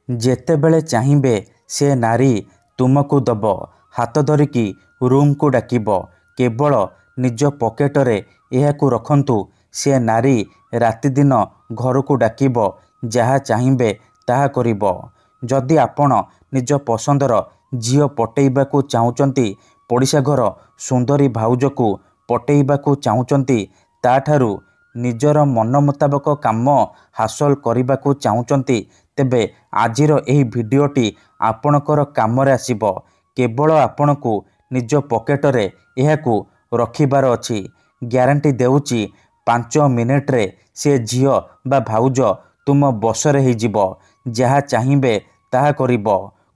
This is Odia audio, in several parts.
ଯେତେବେଳେ ଚାହିଁବେ ସେ ନାରୀ ତୁମକୁ ଦବ ହାତ ଧରିକି ରୁମ୍କୁ ଡାକିବ। କେବଳ ନିଜ ପକେଟରେ ଏହାକୁ ରଖନ୍ତୁ। ସେ ନାରୀ ରାତିଦିନ ଘରକୁ ଡାକିବ, ଯାହା ଚାହିଁବେ ତାହା କରିବ। ଯଦି ଆପଣ ନିଜ ପସନ୍ଦର ଝିଅ ପଟେଇବାକୁ ଚାହୁଁଛନ୍ତି, ପଡ଼ିଶା ଘର ସୁନ୍ଦରୀ ଭାଉଜକୁ ପଟେଇବାକୁ ଚାହୁଁଛନ୍ତି, ତାଠାରୁ ନିଜର ମନ ମୁତାବକ କାମ ହାସଲ କରିବାକୁ ଚାହୁଁଛନ୍ତି, ତେବେ ଆଜିର ଏହି ଭିଡ଼ିଓଟି ଆପଣଙ୍କର କାମରେ ଆସିବ। କେବଳ ଆପଣଙ୍କୁ ନିଜ ପକେଟରେ ଏହାକୁ ରଖିବାର ଅଛି। ଗ୍ୟାରେଣ୍ଟି ଦେଉଛି 5 ମିନିଟରେ ସେ ଝିଅ ବା ଭାଉଜ ତୁମ ବଶରେ ହେଇଯିବ। ଯାହା ଚାହିଁବେ ତାହା କରିବ।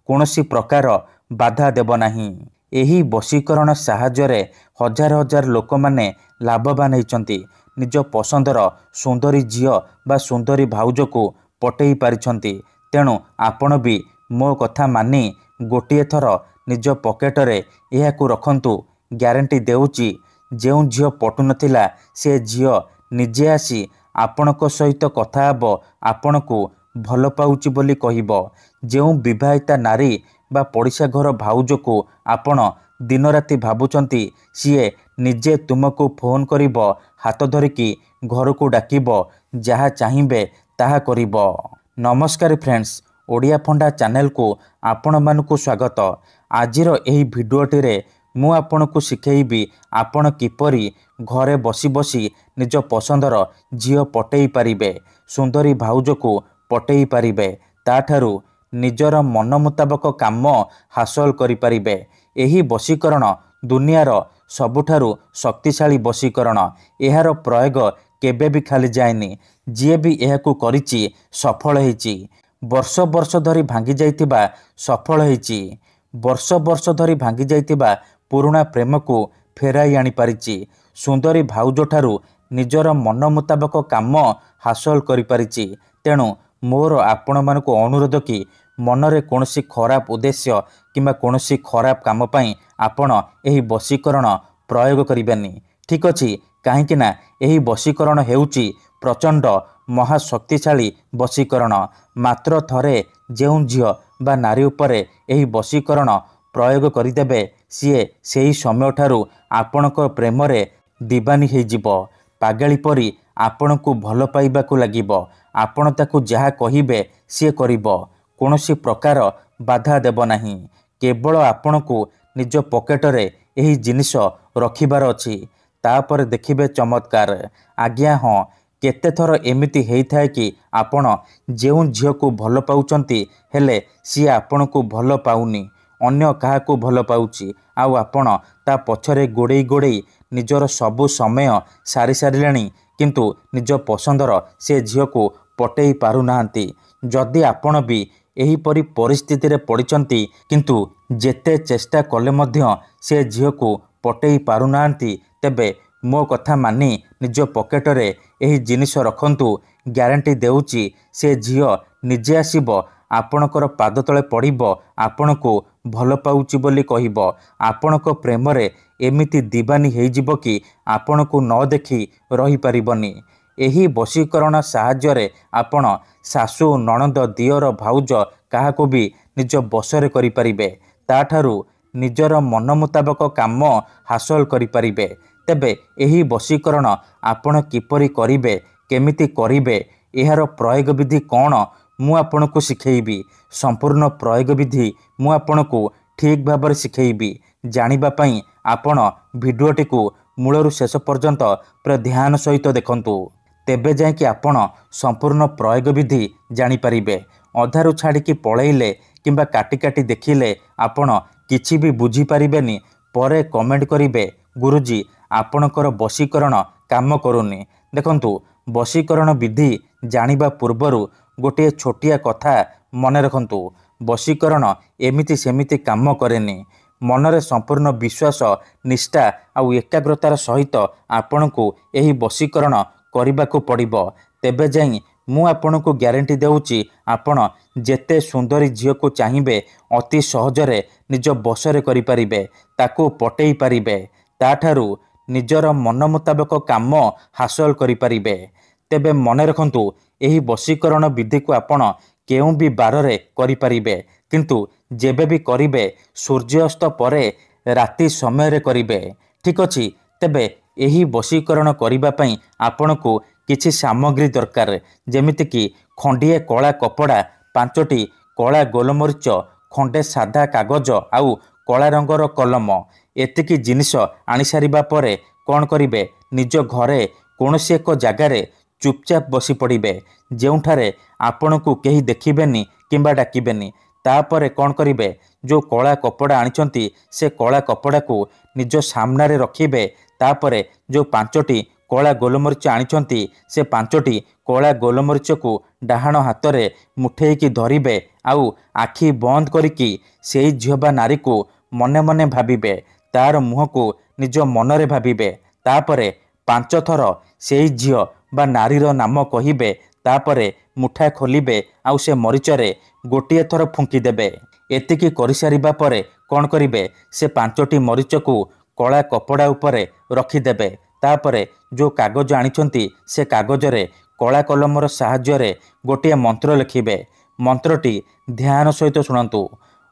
କୌଣସି ପ୍ରକାର ବାଧା ଦେବ ନାହିଁ। ଏହି ବଶୀକରଣ ସାହାଯ୍ୟରେ ହଜାର ହଜାର ଲୋକମାନେ ଲାଭବାନ ହେଇଛନ୍ତି। ନିଜ ପସନ୍ଦର ସୁନ୍ଦରୀ ଝିଅ ବା ସୁନ୍ଦରୀ ଭାଉଜକୁ ପଟେଇ ପାରିଛନ୍ତି। ତେଣୁ ଆପଣ ବି ମୋ କଥା ମାନି ଗୋଟିଏ ଥର ନିଜ ପକେଟରେ ଏହାକୁ ରଖନ୍ତୁ। ଗ୍ୟାରେଣ୍ଟି ଦେଉଛି, ଯେଉଁ ଝିଅ ପଟୁନଥିଲା ସେ ଝିଅ ନିଜେ ଆସି ଆପଣଙ୍କ ସହିତ କଥା ହେବ, ଆପଣଙ୍କୁ ଭଲ ପାଉଛି ବୋଲି କହିବ। ଯେଉଁ ବିବାହିତା ନାରୀ ବା ପଡ଼ିଶା ଘର ଭାଉଜକୁ ଆପଣ ଦିନରାତି ଭାବୁଛନ୍ତି, ସିଏ ନିଜେ ତୁମକୁ ଫୋନ୍ କରିବ, ହାତ ଧରିକି ଘରକୁ ଡାକିବ, ଯାହା ଚାହିଁବେ ତାହା କରିବ। ନମସ୍କାର ଫ୍ରେଣ୍ଡସ୍, ଓଡ଼ିଆ ଫଣ୍ଡା ଚ୍ୟାନେଲକୁ ଆପଣମାନଙ୍କୁ ସ୍ୱାଗତ। ଆଜିର ଏହି ଭିଡ଼ିଓଟିରେ ମୁଁ ଆପଣଙ୍କୁ ଶିଖେଇବି ଆପଣ କିପରି ଘରେ ବସି ବସି ନିଜ ପସନ୍ଦର ଝିଅ ପଟେଇ ପାରିବେ, ସୁନ୍ଦରୀ ଭାଉଜକୁ ପଟେଇ ପାରିବେ, ତାଠାରୁ ନିଜର ମନ ମୁତାବକ କାମ ହାସଲ କରିପାରିବେ। ଏହି ବଶୀକରଣ ଦୁନିଆର ସବୁଠାରୁ ଶକ୍ତିଶାଳୀ ବଶୀକରଣ। ଏହାର ପ୍ରୟୋଗ କେବେ ବି ଖାଲି ଯାଏନି। ଯିଏ ବି ଏହାକୁ କରିଛି ସଫଳ ହେଇଛି। ବର୍ଷ ବର୍ଷ ଧରି ଭାଙ୍ଗି ଯାଇଥିବା ସଫଳ ହେଇଛି। ବର୍ଷ ବର୍ଷ ଧରି ଭାଙ୍ଗି ଯାଇଥିବା ପୁରୁଣା ପ୍ରେମକୁ ଫେରାଇ ଆଣିପାରିଛି। ସୁନ୍ଦରୀ ଭାଉଜଠାରୁ ନିଜର ମନ ମୁତାବକ କାମ ହାସଲ କରିପାରିଛି। ତେଣୁ ମୋର ଆପଣମାନଙ୍କୁ ଅନୁରୋଧ କି ମନରେ କୌଣସି ଖରାପ ଉଦ୍ଦେଶ୍ୟ କିମ୍ବା କୌଣସି ଖରାପ କାମ ପାଇଁ ଆପଣ ଏହି ବଶୀକରଣ ପ୍ରୟୋଗ କରିବେନି। ଠିକ୍ ଅଛି? କାହିଁକି ନା ଏହି ବଶୀକରଣ ହେଉଛି ପ୍ରଚଣ୍ଡ ମହାଶକ୍ତିଶାଳୀ ବଶୀକରଣ। ମାତ୍ର ଥରେ ଯେଉଁ ଝିଅ ବା ନାରୀ ଉପରେ ଏହି ବଶୀକରଣ ପ୍ରୟୋଗ କରିଦେବେ, ସିଏ ସେହି ସମୟଠାରୁ ଆପଣଙ୍କ ପ୍ରେମରେ ଦିବାନୀ ହେଇଯିବ। ପାଗଳୀ ପରି ଆପଣଙ୍କୁ ଭଲ ପାଇବାକୁ ଲାଗିବ। ଆପଣ ତାକୁ ଯାହା କହିବେ ସିଏ କରିବ। କୌଣସି ପ୍ରକାର ବାଧା ଦେବ ନାହିଁ। କେବଳ ଆପଣଙ୍କୁ ନିଜ ପକେଟରେ ଏହି ଜିନିଷ ରଖିବାର ଅଛି। ତାପରେ ଦେଖିବେ ଚମତ୍କାର। ଆଜ୍ଞା ହଁ, କେତେଥର ଏମିତି ହେଇଥାଏ କି ଆପଣ ଯେଉଁ ଝିଅକୁ ଭଲ ପାଉଛନ୍ତି, ହେଲେ ସିଏ ଆପଣଙ୍କୁ ଭଲ ପାଉନି, ଅନ୍ୟ କାହାକୁ ଭଲ ପାଉଛି, ଆଉ ଆପଣ ତା ପଛରେ ଗୋଡ଼େଇ ଗୋଡ଼େଇ ନିଜର ସବୁ ସମୟ ସାରି ସାରିଲେଣି, କିନ୍ତୁ ନିଜ ପସନ୍ଦର ସେ ଝିଅକୁ ପଟେଇ ପାରୁନାହାନ୍ତି। ଯଦି ଆପଣ ବି ଏହିପରି ପରିସ୍ଥିତିରେ ପଡ଼ିଛନ୍ତି, କିନ୍ତୁ ଯେତେ ଚେଷ୍ଟା କଲେ ମଧ୍ୟ ସେ ଝିଅକୁ ପଟେଇ ପାରୁନାହାନ୍ତି, ତେବେ ମୋ କଥା ମାନି ନିଜ ପକେଟରେ ଏହି ଜିନିଷ ରଖନ୍ତୁ। ଗ୍ୟାରେଣ୍ଟି ଦେଉଛି, ସେ ଝିଅ ନିଜେ ଆସିବ, ଆପଣଙ୍କର ପାଦ ତଳେ ପଡ଼ିବ, ଆପଣଙ୍କୁ ଭଲ ପାଉଛି ବୋଲି କହିବ। ଆପଣଙ୍କ ପ୍ରେମରେ ଏମିତି ଦିବାନୀ ହେଇଯିବ କି ଆପଣଙ୍କୁ ନ ଦେଖି ରହିପାରିବନି। ଏହି ବଶୀକରଣ ସାହାଯ୍ୟରେ ଆପଣ ଶାଶୁ, ନଣନ୍ଦ, ଦିଅର, ଭାଉଜ କାହାକୁ ବି ନିଜ ବଶରେ କରିପାରିବେ। ତାଠାରୁ ନିଜର ମନ ମୁତାବକ କାମ ହାସଲ କରିପାରିବେ। ତେବେ ଏହି ବଶୀକରଣ ଆପଣ କିପରି କରିବେ, କେମିତି କରିବେ, ଏହାର ପ୍ରୟୋଗ ବିଧି କ'ଣ, ମୁଁ ଆପଣଙ୍କୁ ଶିଖେଇବି। ସମ୍ପୂର୍ଣ୍ଣ ପ୍ରୟୋଗ ବିଧି ମୁଁ ଆପଣଙ୍କୁ ଠିକ୍ ଭାବରେ ଶିଖେଇବି। ଜାଣିବା ପାଇଁ ଆପଣ ଭିଡ଼ିଓଟିକୁ ମୂଳରୁ ଶେଷ ପର୍ଯ୍ୟନ୍ତ ପୁରା ଧ୍ୟାନ ସହିତ ଦେଖନ୍ତୁ। ତେବେ ଯାଇକି ଆପଣ ସମ୍ପୂର୍ଣ୍ଣ ପ୍ରୟୋଗ ବିଧି ଜାଣିପାରିବେ। ଅଧାରୁ ଛାଡ଼ିକି ପଳେଇଲେ କିମ୍ବା କାଟି କାଟି ଦେଖିଲେ ଆପଣ କିଛି ବି ବୁଝିପାରିବେନି। ପରେ କମେଣ୍ଟ କରିବେ, ଗୁରୁଜୀ ଆପଣଙ୍କର ବଶୀକରଣ କାମ କରୁନି। ଦେଖନ୍ତୁ, ବଶୀକରଣ ବିଧି ଜାଣିବା ପୂର୍ବରୁ ଗୋଟିଏ ଛୋଟିଆ କଥା ମନେ ରଖନ୍ତୁ। ବଶୀକରଣ ଏମିତି ସେମିତି କାମ କରେନି। ମନରେ ସମ୍ପୂର୍ଣ୍ଣ ବିଶ୍ୱାସ, ନିଷ୍ଠା ଆଉ ଏକାଗ୍ରତାର ସହିତ ଆପଣଙ୍କୁ ଏହି ବଶୀକରଣ କରିବାକୁ ପଡ଼ିବ। ତେବେ ଯାଇ ମୁଁ ଆପଣଙ୍କୁ ଗ୍ୟାରେଣ୍ଟି ଦେଉଛି, ଆପଣ ଯେତେ ସୁନ୍ଦରୀ ଝିଅକୁ ଚାହିଁବେ ଅତି ସହଜରେ ନିଜ ବଶରେ କରିପାରିବେ, ତାକୁ ପଟେଇ ପାରିବେ, ତାଠାରୁ ନିଜର ମନ ମୁତାବକ କାମ ହାସଲ କରିପାରିବେ। ତେବେ ମନେ ରଖନ୍ତୁ, ଏହି ବଶୀକରଣ ବିଧିକୁ ଆପଣ କେଉଁ ବି ବାରରେ କରିପାରିବେ, କିନ୍ତୁ ଯେବେ ବି କରିବେ ସୂର୍ଯ୍ୟାସ୍ତ ପରେ ରାତି ସମୟରେ କରିବେ। ଠିକ୍ ଅଛି। ତେବେ ଏହି ବଶୀକରଣ କରିବା ପାଇଁ ଆପଣଙ୍କୁ କିଛି ସାମଗ୍ରୀ ଦରକାର, ଯେମିତିକି ଖଣ୍ଡିଏ କଳା କପଡ଼ା, 5ଟି କଳା ଗୋଲମରିଚ, ଖଣ୍ଡେ ସାଧା କାଗଜ ଆଉ କଳା ରଙ୍ଗର କଲମ। ଏତିକି ଜିନିଷ ଆଣିସାରିବା ପରେ କ'ଣ କରିବେ, ନିଜ ଘରେ କୌଣସି ଏକ ଜାଗାରେ ଚୁପଚାପ ବସି ପଡ଼ିବେ, ଯେଉଁଠାରେ ଆପଣଙ୍କୁ କେହି ଦେଖିବେନି କିମ୍ବା ଡାକିବେନି। ତାପରେ କ'ଣ କରିବେ, ଯେଉଁ କଳା କପଡ଼ା ଆଣିଛନ୍ତି ସେ କଳା କପଡ଼ାକୁ ନିଜ ସାମ୍ନାରେ ରଖିବେ। ତାପରେ ଯେଉଁ 5ଟି କଳା ଗୋଲମରିଚ ଆଣିଛନ୍ତି ସେ 5ଟି କଳା ଗୋଲମରିଚକୁ ଡାହାଣ ହାତରେ ମୁଠେଇକି ଧରିବେ ଆଉ ଆଖି ବନ୍ଦ କରିକି ସେଇ ଝିଅ ବା ନାରୀକୁ ମନେ ମନେ ଭାବିବେ। ତାର ମୁହଁକୁ ନିଜ ମନରେ ଭାବିବେ। ତାପରେ 5 ଥର ସେଇ ଝିଅ ବା ନାରୀର ନାମ କହିବେ। ତାପରେ ମୁଠା ଖୋଲିବେ ଆଉ ସେ ମରିଚରେ ଗୋଟିଏ ଥର ଫୁଙ୍କିଦେବେ। ଏତିକି କରିସାରିବା ପରେ କ'ଣ କରିବେ, ସେ 5ଟି ମରିଚକୁ କଳା କପଡ଼ା ଉପରେ ରଖିଦେବେ। ତାପରେ ଯେଉଁ କାଗଜ ଆଣିଛନ୍ତି ସେ କାଗଜରେ କଳା କଲମର ସାହାଯ୍ୟରେ ଗୋଟିଏ ମନ୍ତ୍ର ଲେଖିବେ। ମନ୍ତ୍ରଟି ଧ୍ୟାନ ସହିତ ଶୁଣନ୍ତୁ।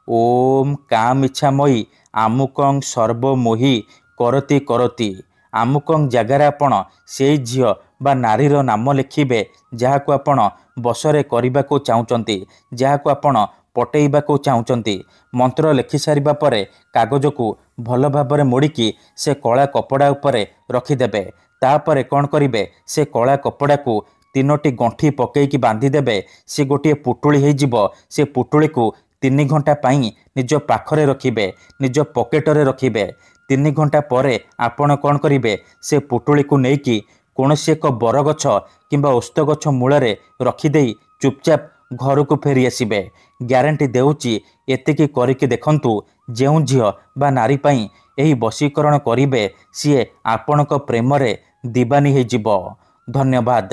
ଓମ୍ କାମିଚ୍ଛାମୟୀ ଆମୁକଂ ସର୍ବମୋହି କରତି କରତି। ଆମୁକଂ ଜାଗାରେ ଆପଣ ସେଇ ଝିଅ ବା ନାରୀର ନାମ ଲେଖିବେ ଯାହାକୁ ଆପଣ ବଶରେ କରିବାକୁ ଚାହୁଁଛନ୍ତି, ଯାହାକୁ ଆପଣ ପଟେଇବାକୁ ଚାହୁଁଛନ୍ତି। ମନ୍ତ୍ର ଲେଖିସାରିବା ପରେ କାଗଜକୁ ଭଲ ଭାବରେ ମୋଡ଼ିକି ସେ କଳା କପଡ଼ା ଉପରେ ରଖିଦେବେ। ତାପରେ କ'ଣ କରିବେ, ସେ କଳା କପଡ଼ାକୁ 3ଟି ଗଣ୍ଠି ପକେଇକି ବାନ୍ଧିଦେବେ। ସେ ଗୋଟିଏ ପୁଟୁଳି ହେଇଯିବ। ସେ ପୁଟୁଳିକୁ 3 ଘଣ୍ଟା ପାଇଁ ନିଜ ପାଖରେ ରଖିବେ, ନିଜ ପକେଟରେ ରଖିବେ। 3 ଘଣ୍ଟା ପରେ ଆପଣ କ'ଣ କରିବେ, ସେ ପୁଟୁଳିକୁ ନେଇକି କୌଣସି ଏକ ବରଗଛ କିମ୍ବା ଓସ୍ତ ଗଛ ମୂଳରେ ରଖିଦେଇ ଚୁପଚାପ ଘରକୁ ଫେରି ଆସିବେ। ଗ୍ୟାରେଣ୍ଟି ଦେଉଛି, ଏତିକି କରିକି ଦେଖନ୍ତୁ, ଯେଉଁ ଝିଅ ବା ନାରୀ ପାଇଁ ଏହି ବଶୀକରଣ କରିବେ ସିଏ ଆପଣଙ୍କ ପ୍ରେମରେ ଦିବାନୀ ହେଇଯିବ। ଧନ୍ୟବାଦ।